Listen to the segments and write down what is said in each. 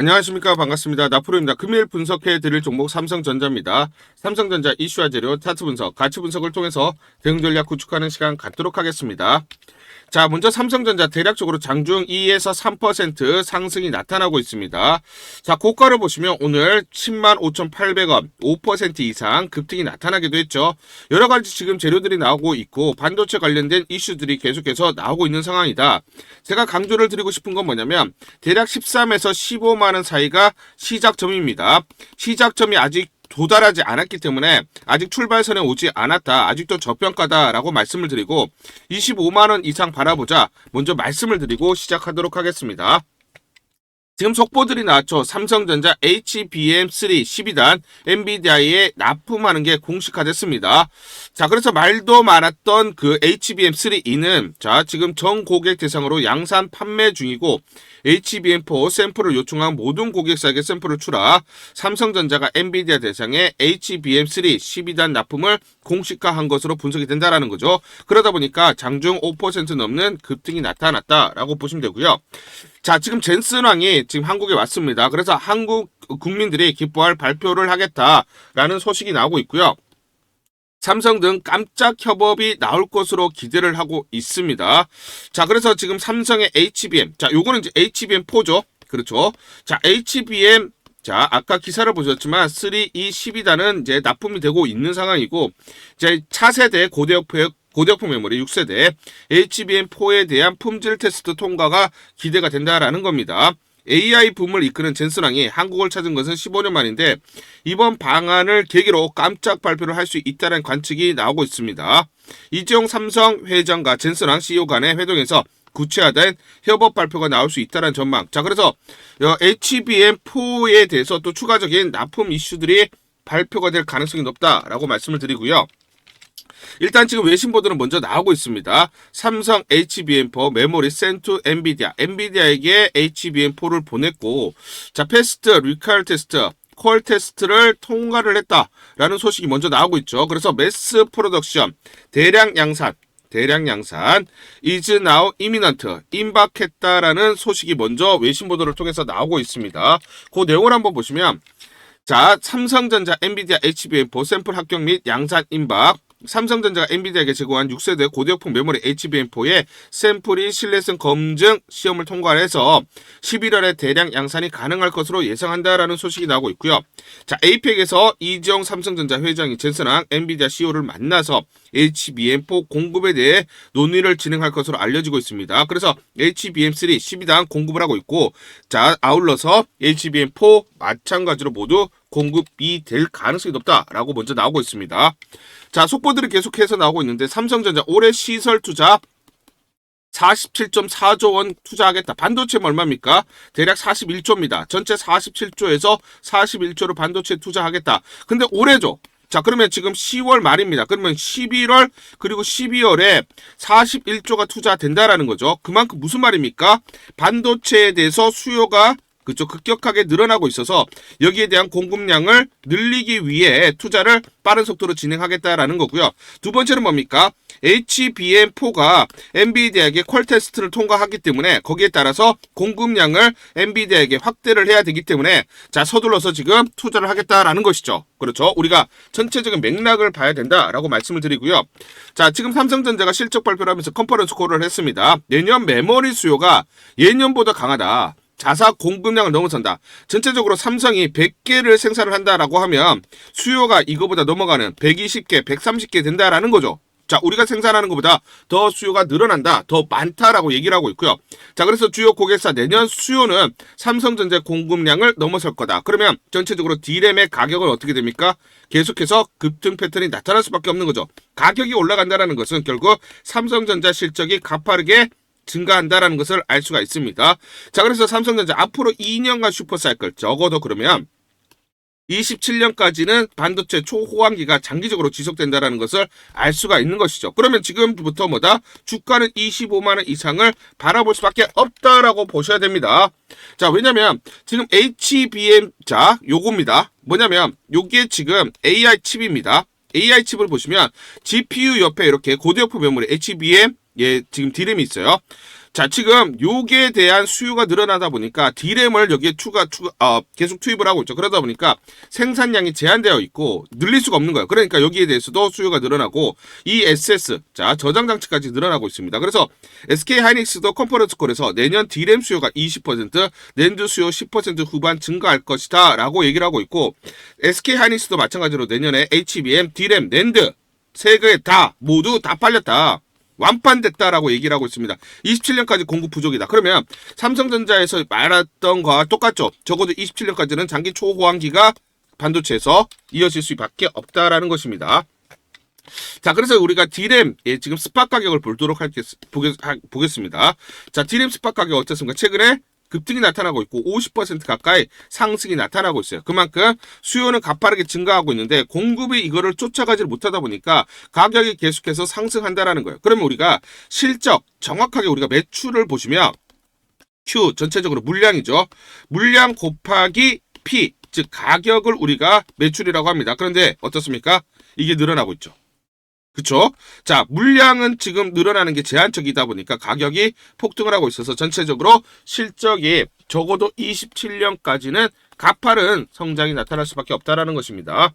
안녕하십니까. 반갑습니다. 나프로입니다. 금일 분석해드릴 종목 삼성전자입니다. 삼성전자 이슈와 재료, 차트 분석, 가치 분석을 통해서 대응 전략 구축하는 시간 갖도록 하겠습니다. 자, 먼저 삼성전자 대략적으로 장중 2에서 3% 상승이 나타나고 있습니다. 자, 고가를 보시면 오늘 105,800원, 5% 이상 급등이 나타나기도 했죠. 여러 가지 지금 재료들이 나오고 있고 반도체 관련된 이슈들이 계속해서 나오고 있는 상황이다. 제가 강조를 드리고 싶은 건 뭐냐면 대략 13에서 15만 원 사이가 시작점입니다. 시작점이 아직 도달하지 않았기 때문에 아직 출발선에 오지 않았다. 아직도 저평가다라고 말씀을 드리고 25만원 이상 바라보자 먼저 말씀을 드리고 시작하도록 하겠습니다. 지금 속보들이 나왔죠. 삼성전자 HBM3 12단 엔비디아에 납품하는 게 공식화됐습니다. 자, 그래서 말도 많았던 그 HBM3E는 자, 지금 전 고객 대상으로 양산 판매 중이고 HBM4 샘플을 요청한 모든 고객사에게 샘플을 출하, 삼성전자가 엔비디아 대상의 HBM3 12단 납품을 공식화한 것으로 분석이 된다라는 거죠. 그러다 보니까 장중 5% 넘는 급등이 나타났다라고 보시면 되고요. 자, 지금 젠슨왕이 지금 한국에 왔습니다. 그래서 한국 국민들이 기뻐할 발표를 하겠다라는 소식이 나오고 있고요. 삼성 등 깜짝 협업이 나올 것으로 기대를 하고 있습니다. 자, 그래서 지금 삼성의 HBM, 자, 요거는 이제 HBM4죠. 그렇죠. 자, HBM, 자, 아까 기사를 보셨지만 3E 12단은 이제 납품이 되고 있는 상황이고, 이제 차세대 고대역폭 메모리 6세대 HBM4에 대한 품질 테스트 통과가 기대가 된다라는 겁니다. AI 붐을 이끄는 젠슨왕이 한국을 찾은 것은 15년 만인데 이번 방안을 계기로 깜짝 발표를 할 수 있다는 관측이 나오고 있습니다. 이재용 삼성 회장과 젠슨왕 CEO 간의 회동에서 구체화된 협업 발표가 나올 수 있다는 전망. 자, 그래서 HBM4에 대해서 또 추가적인 납품 이슈들이 발표가 될 가능성이 높다라고 말씀을 드리고요. 일단 지금 외신 보도는 먼저 나오고 있습니다. 삼성 HBM4 메모리 센투 엔비디아에게 HBM4를 보냈고, 자, 패스트 리퀄 테스트 콜 테스트를 통과를 했다라는 소식이 먼저 나오고 있죠. 그래서 매스 프로덕션 대량 양산 is now imminent 임박했다라는 소식이 먼저 외신 보도를 통해서 나오고 있습니다. 그 내용을 한번 보시면, 자, 삼성전자 엔비디아 HBM4 샘플 합격 및 양산 임박. 삼성전자가 엔비디아에게 제공한 6세대 고대역폭 메모리 HBM4의 샘플이 신뢰성 검증 시험을 통과해서 11월에 대량 양산이 가능할 것으로 예상한다라는 소식이 나오고 있고요. 자, APEC에서 이재용 삼성전자 회장이 젠슨왕 엔비디아 CEO를 만나서 HBM4 공급에 대해 논의를 진행할 것으로 알려지고 있습니다. 그래서 HBM3 12단 공급을 하고 있고, 자, 아울러서 HBM4 마찬가지로 모두 공급이 될 가능성이 높다라고 먼저 나오고 있습니다. 자, 속보들이 계속해서 나오고 있는데 삼성전자 올해 시설 투자 47.4조 원 투자하겠다. 반도체는 얼마입니까? 대략 41조입니다. 전체 47조에서 41조로 반도체 투자하겠다. 근데 올해죠. 자, 그러면 지금 10월 말입니다. 그러면 11월 그리고 12월에 41조가 투자된다라는 거죠. 그만큼 무슨 말입니까? 반도체에 대해서 수요가 그쪽 급격하게 늘어나고 있어서 여기에 대한 공급량을 늘리기 위해 투자를 빠른 속도로 진행하겠다라는 거고요. 두 번째는 뭡니까? HBM4가 엔비디아에게 퀄 테스트를 통과하기 때문에 거기에 따라서 공급량을 엔비디아에게 확대를 해야 되기 때문에 자, 서둘러서 지금 투자를 하겠다라는 것이죠. 그렇죠. 우리가 전체적인 맥락을 봐야 된다라고 말씀을 드리고요. 자, 지금 삼성전자가 실적 발표를 하면서 컨퍼런스 콜을 했습니다. 내년 메모리 수요가 예년보다 강하다. 자사 공급량을 넘어선다. 전체적으로 삼성이 100개를 생산을 한다라고 하면 수요가 이거보다 넘어가는 120개, 130개 된다라는 거죠. 자, 우리가 생산하는 것보다 더 수요가 늘어난다, 더 많다라고 얘기를 하고 있고요. 자, 그래서 주요 고객사 내년 수요는 삼성전자 공급량을 넘어설 거다. 그러면 전체적으로 D램의 가격은 어떻게 됩니까? 계속해서 급등 패턴이 나타날 수밖에 없는 거죠. 가격이 올라간다는 것은 결국 삼성전자 실적이 가파르게 증가한다라는 것을 알 수가 있습니다. 자, 그래서 삼성전자 앞으로 2년간 슈퍼사이클, 적어도 그러면 27년까지는 반도체 초호황기가 장기적으로 지속된다는 것을 알 수가 있는 것이죠. 그러면 지금부터 뭐다? 주가는 25만원 이상을 바라볼 수밖에 없다라고 보셔야 됩니다. 자, 왜냐면 지금 HBM, 자, 요겁니다. 뭐냐면 요게 지금 AI 칩입니다. AI 칩을 보시면 GPU 옆에 이렇게 고대역폭 메모리 HBM 예, 지금 D램이 있어요. 자, 지금 요게 대한 수요가 늘어나다 보니까 D램을 여기에 계속 투입을 하고 있죠. 그러다 보니까 생산량이 제한되어 있고 늘릴 수가 없는 거예요. 그러니까 여기에 대해서도 수요가 늘어나고 이 SS, 자, 저장 장치까지 늘어나고 있습니다. 그래서 SK 하이닉스도 컨퍼런스 콜에서 내년 D램 수요가 20%, 낸드 수요 10% 후반 증가할 것이다 라고 얘기를 하고 있고, SK 하이닉스도 마찬가지로 내년에 HBM, D램, 낸드 세 개 모두 다 팔렸다. 완판됐다라고 얘기를 하고 있습니다. 27년까지 공급 부족이다. 그러면 삼성전자에서 말했던 거와 똑같죠. 적어도 27년까지는 장기 초호황기가 반도체에서 이어질 수밖에 없다라는 것입니다. 자, 그래서 우리가 D램 지금 스팟 가격을 보겠습니다. 자, D램 스팟 가격 어떻습니까? 최근에 급등이 나타나고 있고 50% 가까이 상승이 나타나고 있어요. 그만큼 수요는 가파르게 증가하고 있는데 공급이 이거를 쫓아가지 못하다 보니까 가격이 계속해서 상승한다라는 거예요. 그러면 우리가 실적 정확하게 우리가 매출을 보시면 Q 전체적으로 물량이죠. 물량 곱하기 P, 즉 가격을 우리가 매출이라고 합니다. 그런데 어떻습니까? 이게 늘어나고 있죠. 그쵸? 자, 물량은 지금 늘어나는 게 제한적이다 보니까 가격이 폭등을 하고 있어서 전체적으로 실적이 적어도 27년까지는 가파른 성장이 나타날 수밖에 없다라는 것입니다.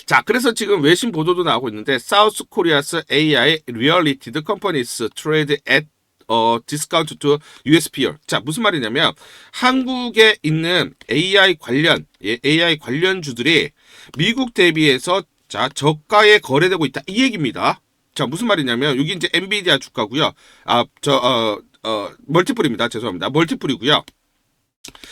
자, 그래서 지금 외신 보도도 나오고 있는데 South Korea's AI Related Companies Trade at discount to US peer. 자, 무슨 말이냐면 한국에 있는 AI 관련주들이 미국 대비해서 자, 저가에 거래되고 있다. 이 얘기입니다. 자, 무슨 말이냐면, 여기 이제 엔비디아 주가고요. 멀티플입니다. 죄송합니다. 멀티플이고요.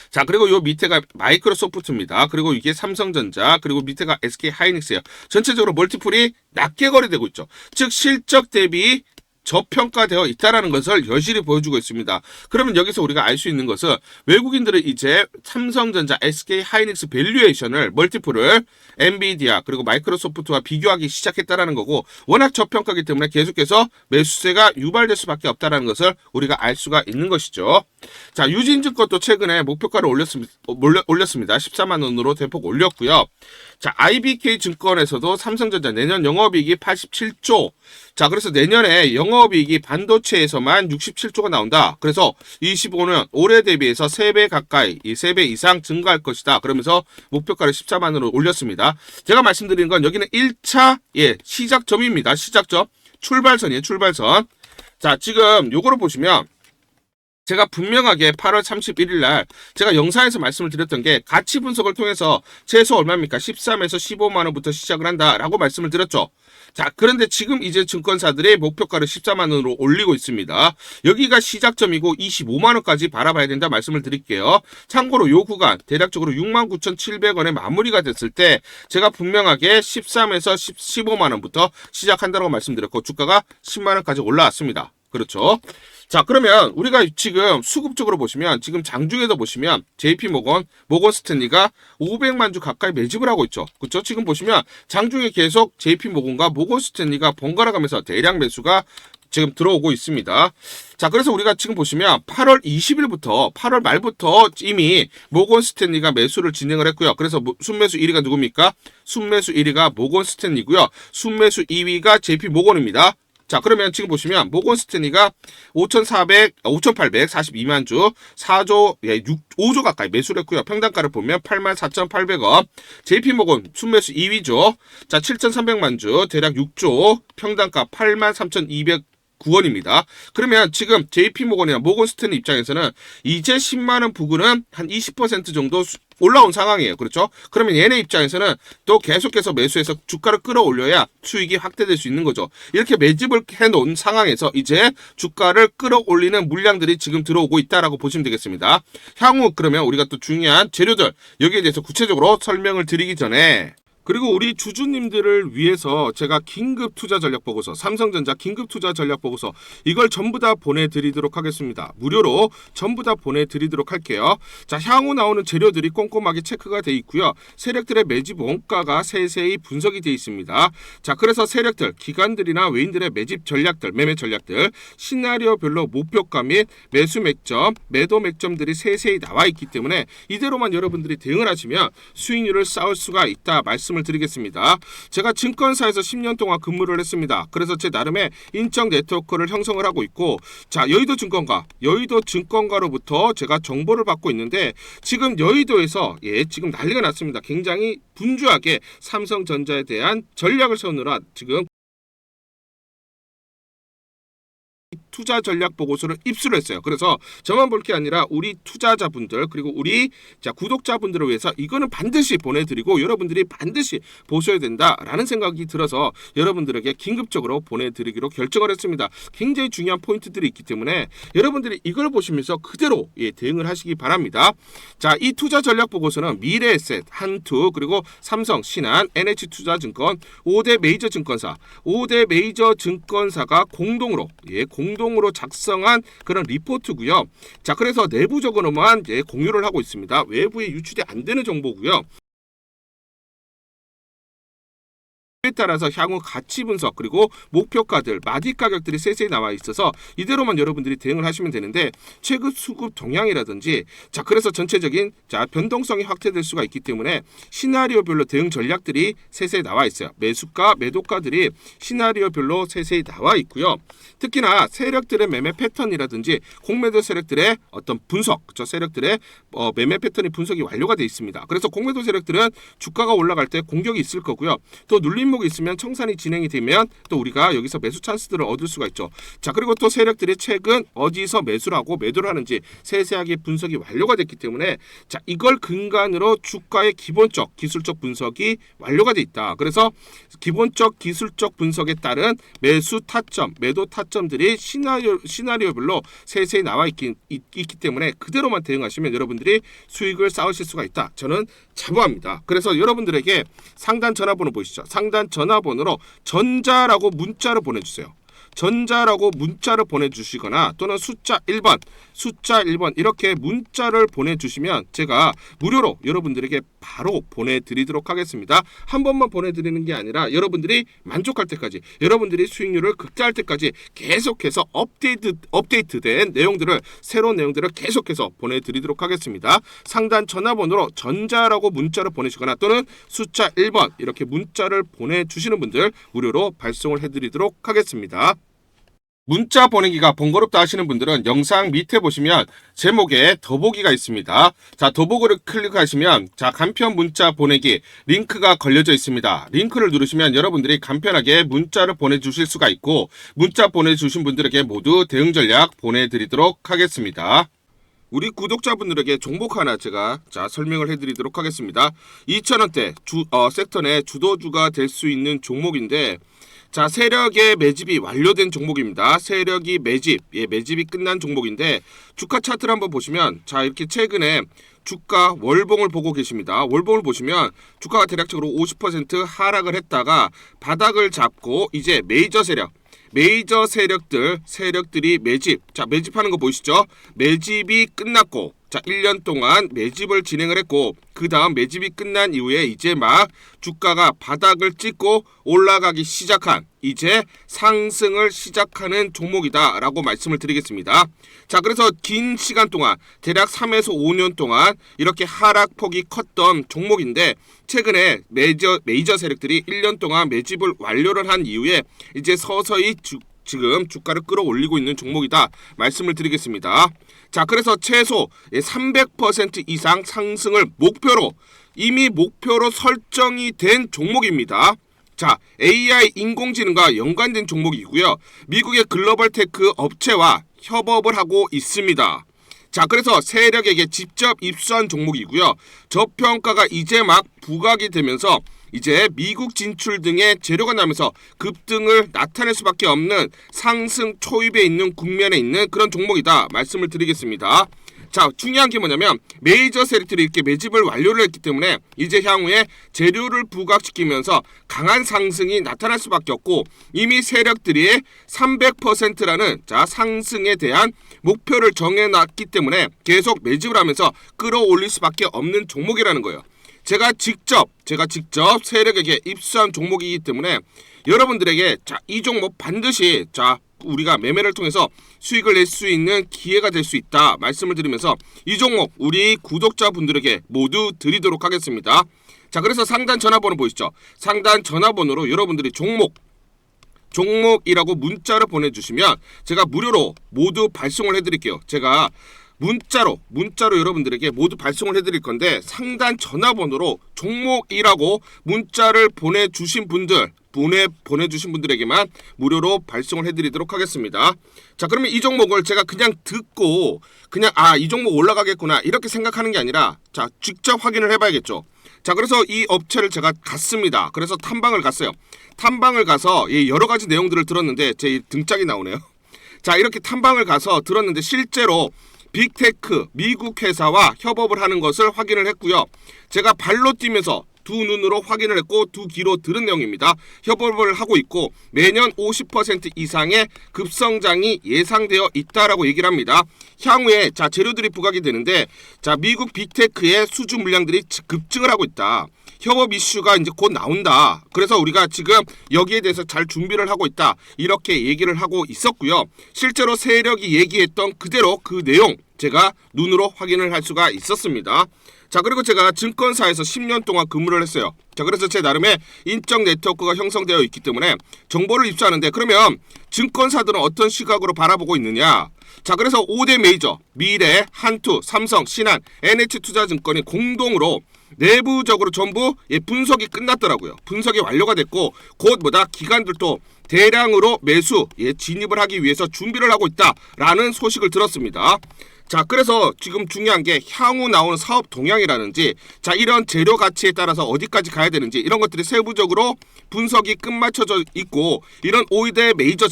자, 그리고 요 밑에가 마이크로소프트입니다. 그리고 이게 삼성전자, 그리고 밑에가 SK 하이닉스예요. 전체적으로 멀티플이 낮게 거래되고 있죠. 즉, 실적 대비 저평가되어 있다라는 것을 여실히 보여주고 있습니다. 그러면 여기서 우리가 알 수 있는 것은 외국인들은 이제 삼성전자, SK 하이닉스 밸류에이션을 멀티플을 엔비디아 그리고 마이크로소프트와 비교하기 시작했다라는 거고, 워낙 저평가이기 때문에 계속해서 매수세가 유발될 수밖에 없다라는 것을 우리가 알 수가 있는 것이죠. 자, 유진증권도 최근에 목표가를 올렸습니다. 14만 원으로 대폭 올렸고요. 자, IBK 증권에서도 삼성전자 내년 영업이익이 87조. 자, 그래서 내년에 영업이익이 반도체에서만 67조가 나온다. 그래서 25년 올해 대비해서 3배 가까이, 3배 이상 증가할 것이다. 그러면서 목표가를 14만 원으로 올렸습니다. 제가 말씀드린 건 여기는 1차 시작점입니다. 시작점. 출발선이에요. 출발선. 자, 지금 요거를 보시면 제가 분명하게 8월 31일 날 제가 영상에서 말씀을 드렸던 게 가치 분석을 통해서 최소 얼마입니까? 13에서 15만 원부터 시작을 한다라고 말씀을 드렸죠. 자, 그런데 지금 이제 증권사들이 목표가를 14만 원으로 올리고 있습니다. 여기가 시작점이고 25만 원까지 바라봐야 된다 말씀을 드릴게요. 참고로 요 구간 대략적으로 69,700원에 마무리가 됐을 때 제가 분명하게 13에서 15만 원부터 시작한다고 말씀드렸고 주가가 10만 원까지 올라왔습니다. 그렇죠. 자, 그러면 우리가 지금 수급적으로 보시면 지금 장중에도 보시면 JP모건, 모건스탠리가 500만 주 가까이 매집을 하고 있죠. 그렇죠? 지금 보시면 장중에 계속 JP모건과 모건스탠리가 번갈아 가면서 대량 매수가 지금 들어오고 있습니다. 자, 그래서 우리가 지금 보시면 8월 20일부터 8월 말부터 이미 모건스탠리가 매수를 진행을 했고요. 그래서 순매수 1위가 누굽니까? 순매수 1위가 모건스탠리고요. 순매수 2위가 JP모건입니다. 자, 그러면 지금 보시면 모건스탠리가 5,842만 주 4조 5조 가까이 매수를 했고요. 평단가를 보면 84,800원. JP모건 순매수 2위죠. 자, 7,300만 주 대략 6조 평단가 83,209원입니다. 그러면 지금 JP모건이나 모건스탠리 입장에서는 이제 10만원 부근은 한 20% 정도 올라온 상황이에요. 그렇죠? 그러면 얘네 입장에서는 또 계속해서 매수해서 주가를 끌어올려야 수익이 확대될 수 있는 거죠. 이렇게 매집을 해놓은 상황에서 이제 주가를 끌어올리는 물량들이 지금 들어오고 있다라고 보시면 되겠습니다. 향후 그러면 우리가 또 중요한 재료들 여기에 대해서 구체적으로 설명을 드리기 전에 그리고 우리 주주님들을 위해서 제가 긴급 투자 전략 보고서, 삼성전자 긴급 투자 전략 보고서 이걸 전부 다 보내드리도록 하겠습니다. 무료로 전부 다 보내드리도록 할게요. 자, 향후 나오는 재료들이 꼼꼼하게 체크가 돼 있고요. 세력들의 매집 원가가 세세히 분석이 돼 있습니다. 자, 그래서 세력들, 기관들이나 외인들의 매집 전략들, 매매 전략들, 시나리오별로 목표가 및 매수 맥점, 매도 맥점들이 세세히 나와 있기 때문에 이대로만 여러분들이 대응을 하시면 수익률을 쌓을 수가 있다 말씀 말씀을 드리겠습니다. 제가 증권사에서 10년 동안 근무를 했습니다. 그래서 제 나름의 인적 네트워크를 형성을 하고 있고, 자, 여의도 증권가로부터 제가 정보를 받고 있는데, 지금 여의도에서 지금 난리가 났습니다. 굉장히 분주하게 삼성전자에 대한 전략을 세우느라 지금 투자 전략 보고서를 입수를 했어요. 그래서 저만 볼 게 아니라 우리 투자자분들, 그리고 우리 구독자분들을 위해서 이거는 반드시 보내드리고 여러분들이 반드시 보셔야 된다라는 생각이 들어서 여러분들에게 긴급적으로 보내드리기로 결정을 했습니다. 굉장히 중요한 포인트들이 있기 때문에 여러분들이 이걸 보시면서 그대로 대응을 하시기 바랍니다. 자, 이 투자 전략 보고서는 미래에셋, 한투, 그리고 삼성, 신한, NH투자증권 5대 메이저 증권사가 공동으로 작성한 그런 리포트고요. 자, 그래서 내부적으로만 공유를 하고 있습니다. 외부에 유출이 안 되는 정보고요. 에 따라서 향후 가치 분석, 그리고 목표가들, 마디 가격들이 세세히 나와 있어서 이대로만 여러분들이 대응을 하시면 되는데, 최근 수급 동향이라든지, 자, 그래서 전체적인 변동성이 확대될 수가 있기 때문에 시나리오별로 대응 전략들이 세세히 나와 있어요. 매수가, 매도가들이 시나리오별로 세세히 나와 있고요. 특히나 세력들의 매매 패턴이라든지 공매도 세력들의 어떤 분석, 세력들의 매매 패턴이 분석이 완료가 되어 있습니다. 그래서 공매도 세력들은 주가가 올라갈 때 공격이 있을 거고요. 또 눌림목이 있으면 청산이 진행이 되면 또 우리가 여기서 매수 찬스들을 얻을 수가 있죠. 자, 그리고 또 세력들이 최근 어디서 매수를 하고 매도를 하는지 세세하게 분석이 완료가 됐기 때문에, 자, 이걸 근간으로 주가의 기본적 기술적 분석이 완료가 돼 있다. 그래서 기본적 기술적 분석에 따른 매수 타점, 매도 타점들이 시나리오별로 세세히 나와 있기 때문에 그대로만 대응하시면 여러분들이 수익을 쌓으실 수가 있다. 저는 자부합니다. 그래서 여러분들에게 상단 전화번호 보이시죠? 상단 전화번호로 전자라고 문자를 보내주세요. 전자라고 문자를 보내주시거나 또는 숫자 1번 이렇게 문자를 보내주시면 제가 무료로 여러분들에게 바로 보내드리도록 하겠습니다. 한 번만 보내드리는 게 아니라 여러분들이 만족할 때까지, 여러분들이 수익률을 극대화할 때까지 계속해서 업데이트된 내용들을, 새로운 내용들을 계속해서 보내드리도록 하겠습니다. 상단 전화번호로 전자라고 문자를 보내시거나 또는 숫자 1번 이렇게 문자를 보내주시는 분들 무료로 발송을 해드리도록 하겠습니다. 문자 보내기가 번거롭다 하시는 분들은 영상 밑에 보시면 제목에 더보기가 있습니다. 자, 더보기를 클릭하시면 간편 문자 보내기 링크가 걸려져 있습니다. 링크를 누르시면 여러분들이 간편하게 문자를 보내주실 수가 있고, 문자 보내주신 분들에게 모두 대응 전략 보내드리도록 하겠습니다. 우리 구독자분들에게 종목 하나 제가 설명을 해드리도록 하겠습니다. 2,000원대 섹터 내 주도주가 될 수 있는 종목인데, 자, 세력의 매집이 완료된 종목입니다. 세력이 매집이 끝난 종목인데, 주가 차트를 한번 보시면, 자, 이렇게 최근에 주가 월봉을 보고 계십니다. 월봉을 보시면 주가가 대략적으로 50% 하락을 했다가 바닥을 잡고 이제 메이저 세력들이 매집하는 거 보이시죠? 매집이 끝났고, 자, 1년 동안 매집을 진행을 했고, 그 다음 매집이 끝난 이후에 이제 막 주가가 바닥을 찍고 올라가기 시작한, 이제 상승을 시작하는 종목이다 라고 말씀을 드리겠습니다. 자, 그래서 긴 시간 동안 대략 3에서 5년 동안 이렇게 하락폭이 컸던 종목인데, 최근에 메이저 세력들이 1년 동안 매집을 완료를 한 이후에 이제 서서히 지금 주가를 끌어올리고 있는 종목이다 말씀을 드리겠습니다. 자, 그래서 최소 300% 이상 상승을 이미 목표로 설정이 된 종목입니다. 자, AI 인공지능과 연관된 종목이고요. 미국의 글로벌 테크 업체와 협업을 하고 있습니다. 자, 그래서 세력에게 직접 입수한 종목이고요. 저평가가 이제 막 부각이 되면서 이제 미국 진출 등의 재료가 나면서 급등을 나타낼 수밖에 없는 상승 초입에 있는 국면에 있는 그런 종목이다 말씀을 드리겠습니다. 자, 중요한 게 뭐냐면 메이저 세력들이 이렇게 매집을 완료를 했기 때문에 이제 향후에 재료를 부각시키면서 강한 상승이 나타날 수밖에 없고, 이미 세력들이 300%라는 상승에 대한 목표를 정해놨기 때문에 계속 매집을 하면서 끌어올릴 수밖에 없는 종목이라는 거예요. 제가 직접 세력에게 입수한 종목이기 때문에 여러분들에게 이 종목 반드시 우리가 매매를 통해서 수익을 낼 수 있는 기회가 될 수 있다 말씀을 드리면서 이 종목 우리 구독자분들에게 모두 드리도록 하겠습니다. 자, 그래서 상단 전화번호 보이시죠? 상단 전화번호로 여러분들이 종목이라고 문자를 보내주시면 제가 무료로 모두 발송을 해드릴게요. 제가 문자로 여러분들에게 모두 발송을 해드릴 건데 상단 전화번호로 종목이라고 문자를 보내주신 분들에게만 무료로 발송을 해드리도록 하겠습니다. 자, 그러면 이 종목을 제가 그냥 듣고 그냥 이 종목 올라가겠구나 이렇게 생각하는 게 아니라 자, 직접 확인을 해봐야겠죠. 자, 그래서 이 업체를 제가 갔습니다. 그래서 탐방을 갔어요. 탐방을 가서 여러 가지 내용들을 들었는데 제 등짝이 나오네요. 자, 이렇게 탐방을 가서 들었는데 실제로 빅테크 미국 회사와 협업을 하는 것을 확인을 했고요. 제가 발로 뛰면서 두 눈으로 확인을 했고 두 귀로 들은 내용입니다. 협업을 하고 있고 매년 50% 이상의 급성장이 예상되어 있다라고 얘기를 합니다. 향후에 자 재료들이 부각이 되는데 자 미국 빅테크의 수주 물량들이 급증을 하고 있다. 협업 이슈가 이제 곧 나온다. 그래서 우리가 지금 여기에 대해서 잘 준비를 하고 있다. 이렇게 얘기를 하고 있었고요. 실제로 세력이 얘기했던 그대로 그 내용 제가 눈으로 확인을 할 수가 있었습니다. 자, 그리고 제가 증권사에서 10년 동안 근무를 했어요. 자, 그래서 제 나름의 인적 네트워크가 형성되어 있기 때문에 정보를 입수하는데 그러면 증권사들은 어떤 시각으로 바라보고 있느냐? 자, 그래서 5대 메이저 미래, 한투, 삼성, 신한, NH투자증권이 공동으로 내부적으로 전부 분석이 끝났더라고요. 분석이 완료가 됐고 곧 기관들도 대량으로 매수 진입을 하기 위해서 준비를 하고 있다라는 소식을 들었습니다. 자, 그래서 지금 중요한 게 향후 나오는 사업 동향이라든지 자 이런 재료 가치에 따라서 어디까지 가야 되는지 이런 것들이 세부적으로 분석이 끝마쳐져 있고 이런 5대 메이저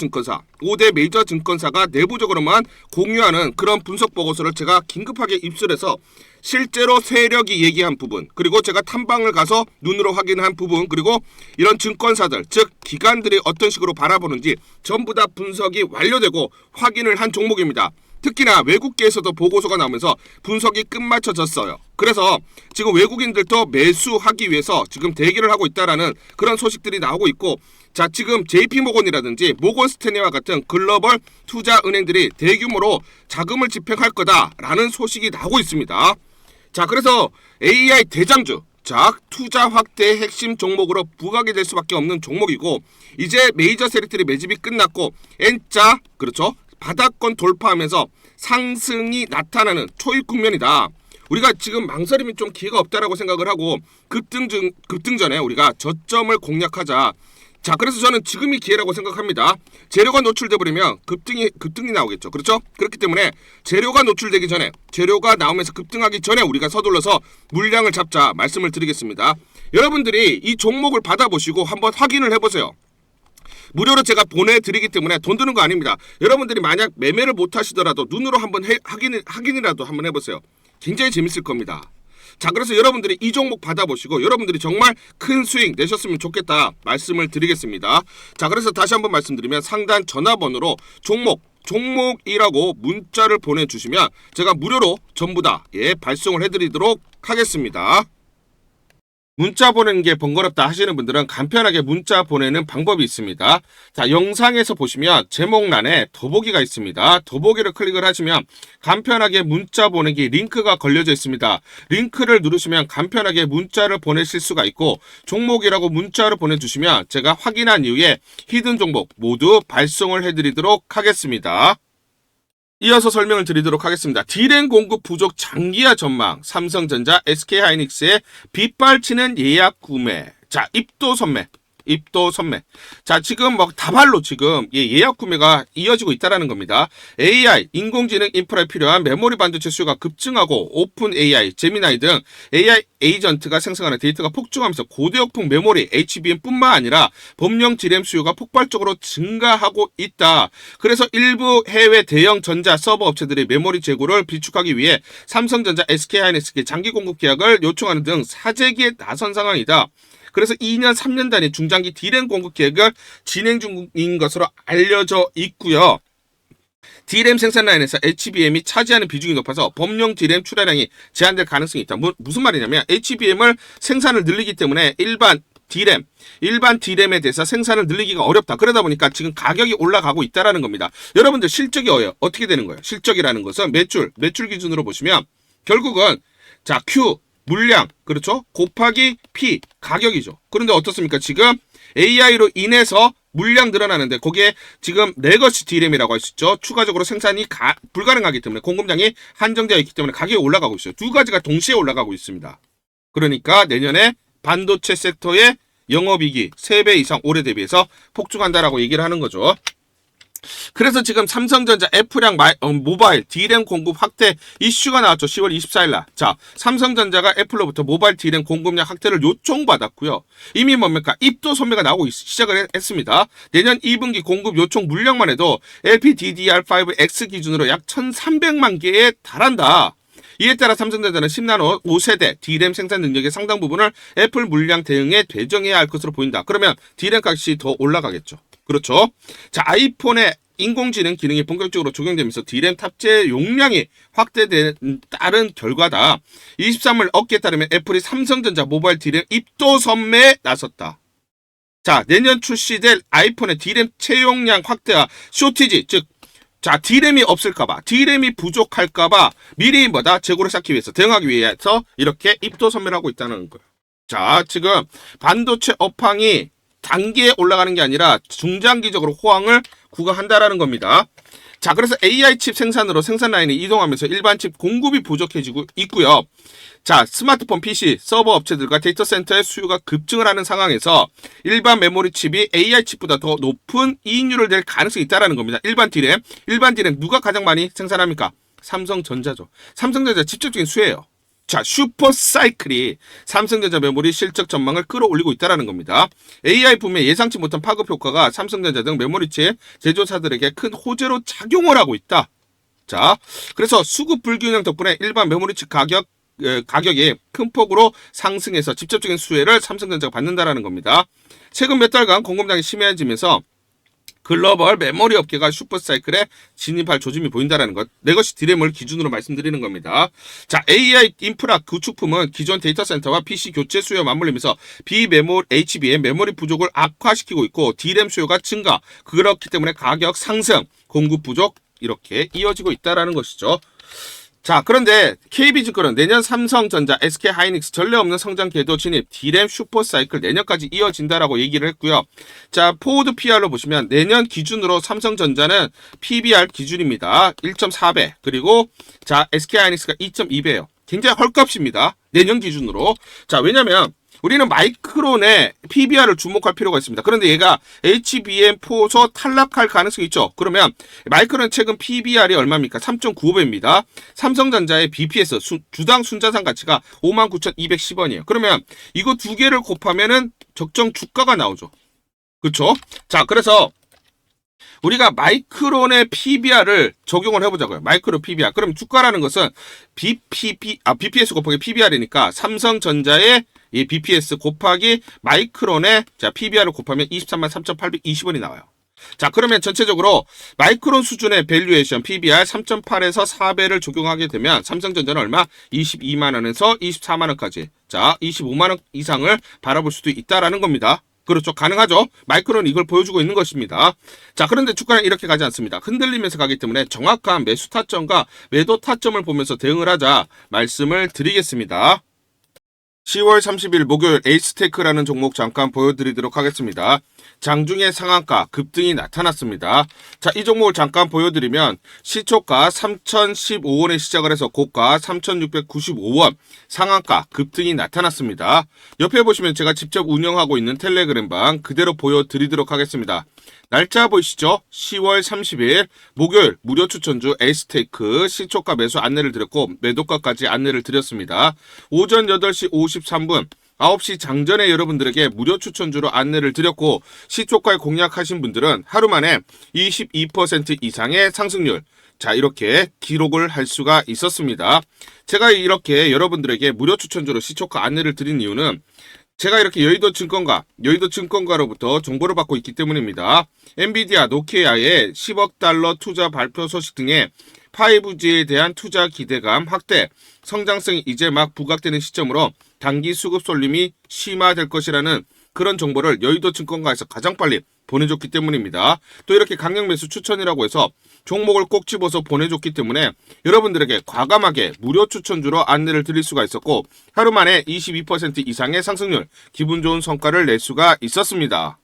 증권사가 내부적으로만 공유하는 그런 분석 보고서를 제가 긴급하게 입수해서 실제로 세력이 얘기한 부분 그리고 제가 탐방을 가서 눈으로 확인한 부분 그리고 이런 증권사들 즉 기관들이 어떤 식으로 바라보는지 전부 다 분석이 완료되고 확인을 한 종목입니다. 특히나 외국계에서도 보고서가 나오면서 분석이 끝마쳐졌어요. 그래서 지금 외국인들도 매수하기 위해서 지금 대기를 하고 있다라는 그런 소식들이 나오고 있고 자 지금 JP모건이라든지 모건스탠리와 같은 글로벌 투자 은행들이 대규모로 자금을 집행할 거다라는 소식이 나오고 있습니다. 자 그래서 AI 대장주 자 투자 확대의 핵심 종목으로 부각이 될 수밖에 없는 종목이고 이제 메이저 세력들이 매집이 끝났고 N자 그렇죠. 바닥권 돌파하면서 상승이 나타나는 초입 국면이다. 우리가 지금 망설임이 좀 기회가 없다라고 생각을 하고 급등 전에 우리가 저점을 공략하자. 자, 그래서 저는 지금이 기회라고 생각합니다. 재료가 노출돼 버리면 급등이 나오겠죠. 그렇죠? 그렇기 때문에 재료가 노출되기 전에 재료가 나오면서 급등하기 전에 우리가 서둘러서 물량을 잡자 말씀을 드리겠습니다. 여러분들이 이 종목을 받아보시고 한번 확인을 해보세요. 무료로 제가 보내드리기 때문에 돈 드는 거 아닙니다. 여러분들이 만약 매매를 못 하시더라도 눈으로 한번 확인이라도 한번 해보세요. 굉장히 재밌을 겁니다. 자 그래서 여러분들이 이 종목 받아보시고 여러분들이 정말 큰 수익 내셨으면 좋겠다 말씀을 드리겠습니다. 자 그래서 다시 한번 말씀드리면 상단 전화번호로 종목이라고 문자를 보내주시면 제가 무료로 전부 다 발송을 해드리도록 하겠습니다. 문자 보내는 게 번거롭다 하시는 분들은 간편하게 문자 보내는 방법이 있습니다. 자, 영상에서 보시면 제목란에 더보기가 있습니다. 더보기를 클릭을 하시면 간편하게 문자 보내기 링크가 걸려져 있습니다. 링크를 누르시면 간편하게 문자를 보내실 수가 있고 종목이라고 문자를 보내주시면 제가 확인한 이후에 히든 종목 모두 발송을 해드리도록 하겠습니다. 이어서 설명을 드리도록 하겠습니다. D램 공급 부족 장기화 전망, 삼성전자, SK하이닉스의 빗발치는 예약 구매. 자, 입도 선매. 자, 지금 다발로 지금 예약 구매가 이어지고 있다라는 겁니다. AI, 인공지능 인프라에 필요한 메모리 반도체 수요가 급증하고 오픈 AI, 제미나이 등 AI 에이전트가 생성하는 데이터가 폭증하면서 고대역풍 메모리, HBM뿐만 아니라 범용 D램 수요가 폭발적으로 증가하고 있다. 그래서 일부 해외 대형 전자 서버 업체들이 메모리 재고를 비축하기 위해 삼성전자, SK하이닉스께 장기 공급 계약을 요청하는 등 사재기에 나선 상황이다. 그래서 2년, 3년 단위 중장기 D램 공급 계획을 진행 중인 것으로 알려져 있고요. D램 생산 라인에서 HBM이 차지하는 비중이 높아서 범용 D램 출하량이 제한될 가능성이 있다. 무슨 말이냐면 HBM을 생산을 늘리기 때문에 일반 D램, 일반 D램에 대해서 생산을 늘리기가 어렵다. 그러다 보니까 지금 가격이 올라가고 있다라는 겁니다. 여러분들 실적이 어떻게 되는 거예요? 실적이라는 것은 매출 기준으로 보시면 결국은 자, Q, 물량, 그렇죠? 곱하기 P, 가격이죠. 그런데 어떻습니까? 지금 AI로 인해서 물량 늘어나는데 거기에 지금 레거시 D램이라고 할 수 있죠. 추가적으로 생산이 불가능하기 때문에 공급량이 한정되어 있기 때문에 가격이 올라가고 있어요. 두 가지가 동시에 올라가고 있습니다. 그러니까 내년에 반도체 섹터의 영업이익이 3배 이상 올해 대비해서 폭증한다라고 얘기를 하는 거죠. 그래서 지금 삼성전자 F량 모바일 D램 공급 확대 이슈가 나왔죠. 10월 24일 날. 자, 삼성전자가 애플로부터 모바일 D램 공급량 확대를 요청받았고요. 이미 뭡니까? 입도 선매가 나오고 시작을 했습니다. 내년 2분기 공급 요청 물량만 해도 LPDDR5X 기준으로 약 1,300만 개에 달한다. 이에 따라 삼성전자는 10나노 5세대 D램 생산 능력의 상당 부분을 애플 물량 대응에 배정해야 할 것으로 보인다. 그러면 D램 값이 더 올라가겠죠. 그렇죠. 자, 아이폰에 인공지능 기능이 본격적으로 적용되면서 D램 탑재 용량이 확대된 따른 결과다. 23일 업계에 따르면 애플이 삼성전자 모바일 D램 입도 선매에 나섰다. 자, 내년 출시될 아이폰의 D램 채용량 확대와 쇼티지, 즉 자, D램이 없을까봐, D램이 부족할까봐 미리 재고를 쌓기 위해서, 대응하기 위해서 이렇게 입도 선매를 하고 있다는 거예요. 자, 지금 반도체 업황이 단기에 올라가는 게 아니라 중장기적으로 호황을 구가한다라는 겁니다. 자, 그래서 AI 칩 생산으로 생산 라인이 이동하면서 일반 칩 공급이 부족해지고 있고요. 자, 스마트폰, PC, 서버 업체들과 데이터 센터의 수요가 급증을 하는 상황에서 일반 메모리 칩이 AI 칩보다 더 높은 이익률을 낼 가능성이 있다는 겁니다. 일반 D램 누가 가장 많이 생산합니까? 삼성전자죠. 삼성전자 직접적인 수혜예요. 자, 슈퍼사이클이 삼성전자 메모리 실적 전망을 끌어올리고 있다는 겁니다. AI 붐의 예상치 못한 파급 효과가 삼성전자 등 메모리칩 제조사들에게 큰 호재로 작용을 하고 있다. 자, 그래서 수급 불균형 덕분에 일반 메모리칩 가격이 큰 폭으로 상승해서 직접적인 수혜를 삼성전자가 받는다는 겁니다. 최근 몇 달간 공급량이 심해지면서 글로벌 메모리 업계가 슈퍼사이클에 진입할 조짐이 보인다는 것. 레거시 D램을 기준으로 말씀드리는 겁니다. 자, AI 인프라 구축품은 기존 데이터 센터와 PC 교체 수요와 맞물리면서 HBM 메모리 부족을 악화시키고 있고 D램 수요가 증가. 그렇기 때문에 가격 상승, 공급 부족 이렇게 이어지고 있다는 것이죠. 자, 그런데 KB증권은 내년 삼성전자, SK하이닉스 전례 없는 성장 궤도 진입, D램 슈퍼사이클 내년까지 이어진다라고 얘기를 했고요. 자, 포워드 PR로 보시면 내년 기준으로 삼성전자는 PBR 기준입니다. 1.4배. 그리고 자, SK하이닉스가 2.2배예요. 굉장히 헐값입니다. 내년 기준으로. 자, 왜냐면 우리는 마이크론의 PBR을 주목할 필요가 있습니다. 그런데 얘가 HBM4서 탈락할 가능성이 있죠. 그러면 마이크론 최근 PBR이 얼마입니까? 3.95배입니다. 삼성전자의 BPS 주당 순자산 가치가 59,210원이에요. 그러면 이거 두 개를 곱하면은 적정 주가가 나오죠. 그렇죠? 자, 그래서 우리가 마이크론의 PBR을 적용을 해보자고요. 마이크론 PBR. 그럼 주가라는 것은 BPS 곱하기 PBR이니까 삼성전자의 이 BPS 곱하기 마이크론의 자 PBR을 곱하면 233,820원이 나와요. 자, 그러면 전체적으로 마이크론 수준의 밸류에이션 PBR 3.8에서 4배를 적용하게 되면 삼성전자는 얼마? 22만원에서 24만원까지 자 25만원 이상을 바라볼 수도 있다라는 겁니다. 그렇죠. 가능하죠. 마이크론 이걸 보여주고 있는 것입니다. 자, 그런데 주가는 이렇게 가지 않습니다. 흔들리면서 가기 때문에 정확한 매수 타점과 매도 타점을 보면서 대응을 하자 말씀을 드리겠습니다. 10월 30일 목요일 에이스테크라는 종목 잠깐 보여드리도록 하겠습니다. 장중에 상한가 급등이 나타났습니다. 자, 이 종목을 잠깐 보여드리면 시초가 3,015원에 시작을 해서 고가 3,695원 상한가 급등이 나타났습니다. 옆에 보시면 제가 직접 운영하고 있는 텔레그램방 그대로 보여드리도록 하겠습니다. 날짜 보이시죠? 10월 30일 목요일 무료 추천주 에이스테이크 시초가 매수 안내를 드렸고 매도가까지 안내를 드렸습니다. 오전 8시 53분 9시 장전에 여러분들에게 무료 추천주로 안내를 드렸고 시초가에 공략하신 분들은 하루 만에 22% 이상의 상승률 자 이렇게 기록을 할 수가 있었습니다. 제가 이렇게 여러분들에게 무료 추천주로 시초가 안내를 드린 이유는 제가 이렇게 여의도 증권가로부터 정보를 받고 있기 때문입니다. 엔비디아, 노키아의 10억 달러 투자 발표 소식 등의 5G에 대한 투자 기대감 확대, 성장성이 이제 막 부각되는 시점으로 단기 수급 쏠림이 심화될 것이라는 그런 정보를 여의도증권가에서 가장 빨리 보내줬기 때문입니다. 또 이렇게 강력 매수 추천이라고 해서 종목을 꼭 집어서 보내줬기 때문에 여러분들에게 과감하게 무료 추천주로 안내를 드릴 수가 있었고 하루 만에 22% 이상의 상승률, 기분 좋은 성과를 낼 수가 있었습니다.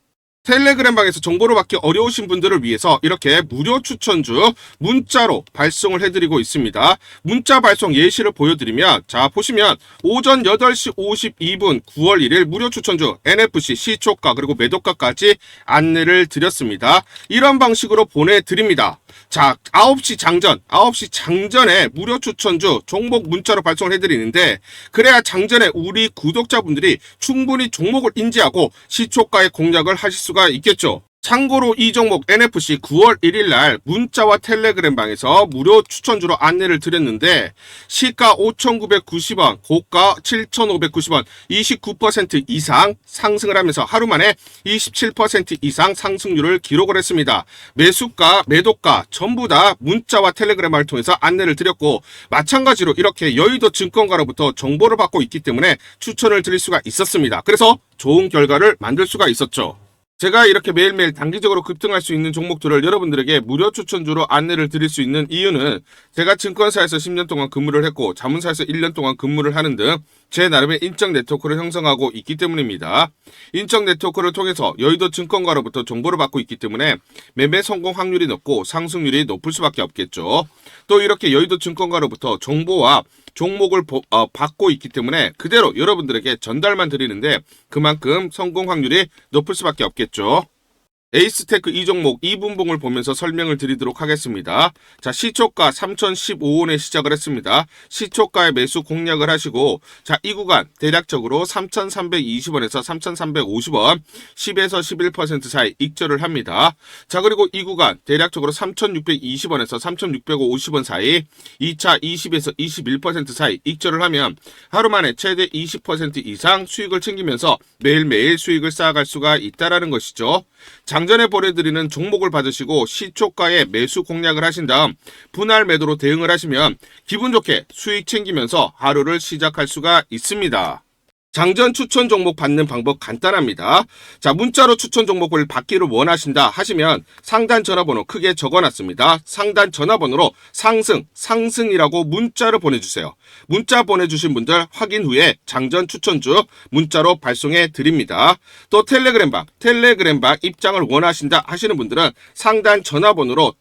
텔레그램방에서 정보를 받기 어려우신 분들을 위해서 이렇게 무료 추천주 문자로 발송을 해드리고 있습니다. 문자 발송 예시를 보여드리면 자 보시면 오전 8시 52분 9월 1일 무료 추천주 NFC 시초가 그리고 매도가까지 안내를 드렸습니다. 이런 방식으로 보내드립니다. 자 9시 장전에 무료 추천주 종목 문자로 발송을 해드리는데 그래야 장전에 우리 구독자분들이 충분히 종목을 인지하고 시초가의 공략을 하실 수가 있겠죠. 참고로 이 종목 NFC 9월 1일 날 문자와 텔레그램방에서 무료 추천주로 안내를 드렸는데 시가 5,990원, 고가 7,590원, 29% 이상 상승을 하면서 하루 만에 27% 이상 상승률을 기록을 했습니다. 매수가, 매도가 전부 다 문자와 텔레그램을 통해서 안내를 드렸고 마찬가지로 이렇게 여의도 증권가로부터 정보를 받고 있기 때문에 추천을 드릴 수가 있었습니다. 그래서 좋은 결과를 만들 수가 있었죠. 제가 이렇게 매일매일 단기적으로 급등할 수 있는 종목들을 여러분들에게 무료 추천주로 안내를 드릴 수 있는 이유는 제가 증권사에서 10년 동안 근무를 했고 자문사에서 1년 동안 근무를 하는 등 제 나름의 인적 네트워크를 형성하고 있기 때문입니다. 인적 네트워크를 통해서 여의도 증권가로부터 정보를 받고 있기 때문에 매매 성공 확률이 높고 상승률이 높을 수밖에 없겠죠. 또 이렇게 여의도 증권가로부터 정보와 종목을 받고 있기 때문에 그대로 여러분들에게 전달만 드리는데 그만큼 성공 확률이 높을 수밖에 없겠죠. 에이스테크 이 종목 2분봉을 보면서 설명을 드리도록 하겠습니다. 자, 시초가 3,015원에 시작을 했습니다. 시초가에 매수 공략을 하시고 자, 이 구간 대략적으로 3,320원에서 3,350원 10에서 11% 사이 익절을 합니다. 자, 그리고 이 구간 대략적으로 3,620원에서 3,650원 사이 2차 20에서 21% 사이 익절을 하면 하루 만에 최대 20% 이상 수익을 챙기면서 매일매일 수익을 쌓아갈 수가 있다라는 것이죠. 장전에 보내드리는 종목을 받으시고 시초가에 매수 공략을 하신 다음 분할 매도로 대응을 하시면 기분 좋게 수익 챙기면서 하루를 시작할 수가 있습니다. 장전 추천 종목 받는 방법 간단합니다. 자, 문자로 추천 종목을 받기를 원하신다 하시면 상단 전화번호 크게 적어놨습니다. 상단 전화번호로 상승이라고 문자를 보내주세요. 문자 보내주신 분들 확인 후에 장전 추천주 문자로 발송해 드립니다. 또 텔레그램방 입장을 원하신다 하시는 분들은 상단 전화번호로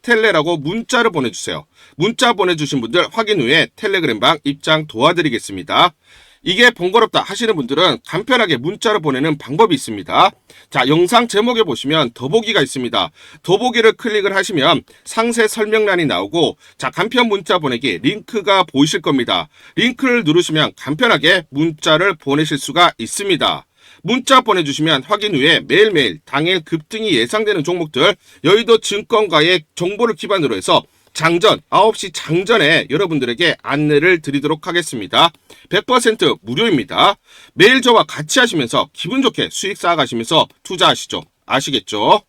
텔레라고 문자를 보내주세요. 문자 보내주신 분들 확인 후에 텔레그램방 입장 도와드리겠습니다. 이게 번거롭다 하시는 분들은 간편하게 문자로 보내는 방법이 있습니다. 자, 영상 제목에 보시면 더보기가 있습니다. 더보기를 클릭을 하시면 상세 설명란이 나오고 자, 간편 문자 보내기 링크가 보이실 겁니다. 링크를 누르시면 간편하게 문자를 보내실 수가 있습니다. 문자 보내주시면 확인 후에 매일매일 당일 급등이 예상되는 종목들 여의도 증권가의 정보를 기반으로 해서 장전 9시 장전에 여러분들에게 안내를 드리도록 하겠습니다. 100% 무료입니다. 매일 저와 같이 하시면서 기분 좋게 수익 쌓아가시면서 투자하시죠. 아시겠죠?